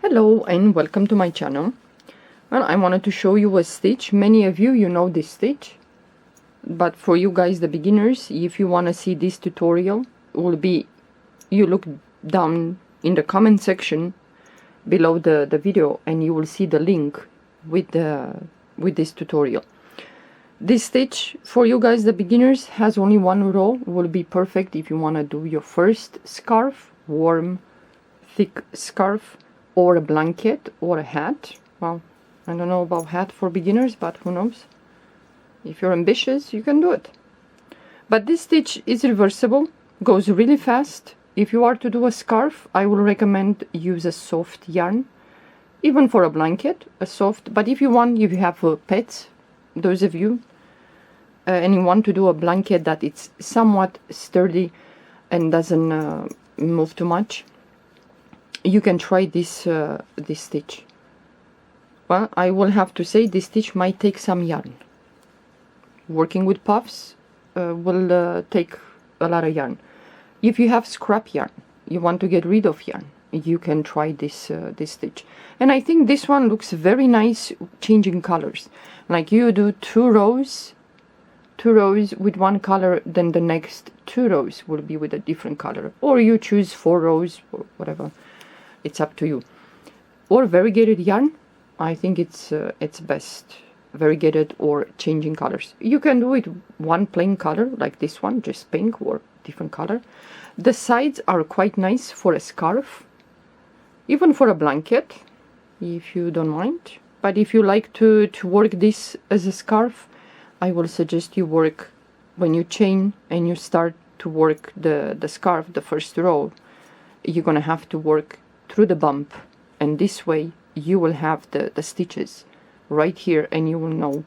Hello and welcome to my channel. Well, I wanted to show you a stitch. Many of you, you know this stitch, but for you guys, the beginners, if you want to see this tutorial, it will be, you look down in the comment section below the video and you will see the link with this tutorial. This stitch for you guys, the beginners, has only one row. It will be perfect if you want to do your first scarf, warm, thick scarf, or a blanket, or a hat. Well, I don't know about hat for beginners, but who knows? If you're ambitious, you can do it. But this stitch is reversible, goes really fast. If you are to do a scarf, I will recommend use a soft yarn. Even for a blanket, a soft. But if you want, if you have pets, those of you, and you want to do a blanket that it's somewhat sturdy and doesn't move too much, you can try this stitch. Well, I will have to say this stitch might take some yarn. Working with puffs will take a lot of yarn. If you have scrap yarn, you want to get rid of yarn, you can try this stitch. And I think this one looks very nice changing colors. Like you do two rows with one color, then the next two rows will be with a different color. Or you choose 4 rows or whatever. It's up to you. Or variegated yarn, I think it's best. Variegated or changing colors. You can do it one plain color like this one, just pink or different color. The sides are quite nice for a scarf, even for a blanket, if you don't mind. But if you like to work this as a scarf, I will suggest you work when you chain and you start to work the scarf, the first row. You're gonna have to work through the bump, and this way you will have the stitches right here, and you will know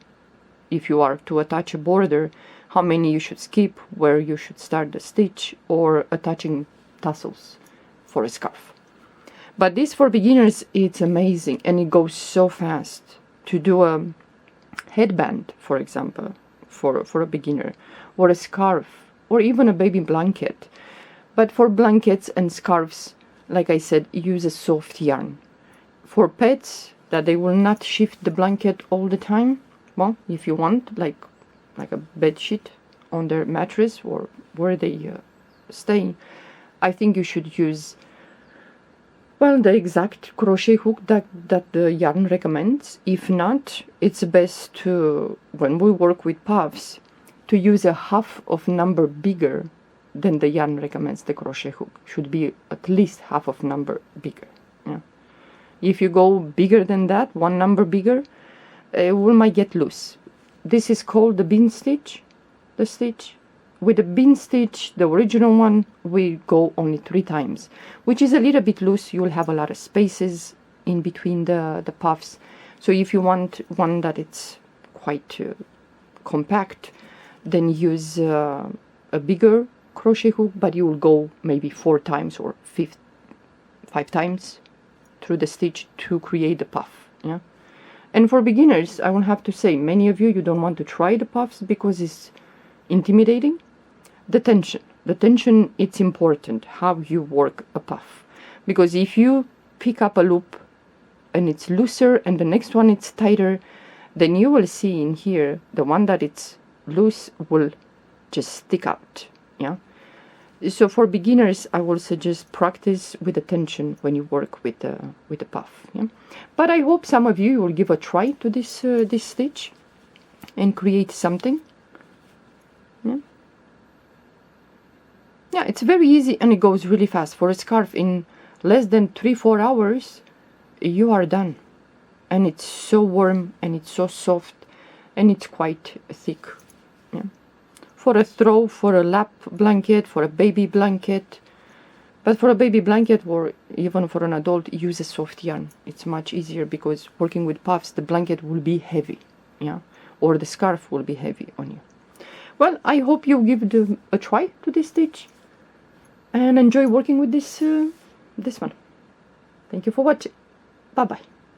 if you are to attach a border how many you should skip, where you should start the stitch, or attaching tassels for a scarf. But this for beginners, it's amazing, and it goes so fast. To do a headband, for example, for a beginner, or a scarf, or even a baby blanket. But for blankets and scarves, like I said, use a soft yarn. For pets, that they will not shift the blanket all the time, well, if you want, like a bed sheet on their mattress or where they stay, I think you should use, well, the exact crochet hook that the yarn recommends. If not, it's best to, when we work with puffs, to use a half of number bigger than the yarn recommends. The crochet hook should be at least half of number bigger. Yeah. If you go bigger than that, one number bigger, it might get loose. This is called the bean stitch. The stitch with the bean stitch, the original one, we go only 3 times, which is a little bit loose. You'll have a lot of spaces in between the puffs. So if you want one that it's quite compact, then use a bigger crochet hook, but you will go maybe 4 times or 5 times through the stitch to create the puff. Yeah. And for beginners, I will have to say, many of you don't want to try the puffs because it's intimidating. The tension, it's important how you work a puff, because if you pick up a loop and it's looser and the next one it's tighter, then you will see in here the one that it's loose will just stick out. Yeah. So for beginners, I will suggest practice with the tension when you work with the puff. Yeah? But I hope some of you will give a try to this stitch and create something. Yeah. Yeah, it's very easy and it goes really fast. For a scarf, in less than 3-4 hours, you are done. And it's so warm and it's so soft and it's quite thick. Yeah. For a throw, for a lap blanket, for a baby blanket. But for a baby blanket or even for an adult, use a soft yarn. It's much easier because working with puffs, the blanket will be heavy, yeah, or the scarf will be heavy on you. Well, I hope you give a try to this stitch and enjoy working with this one. Thank you for watching. Bye bye.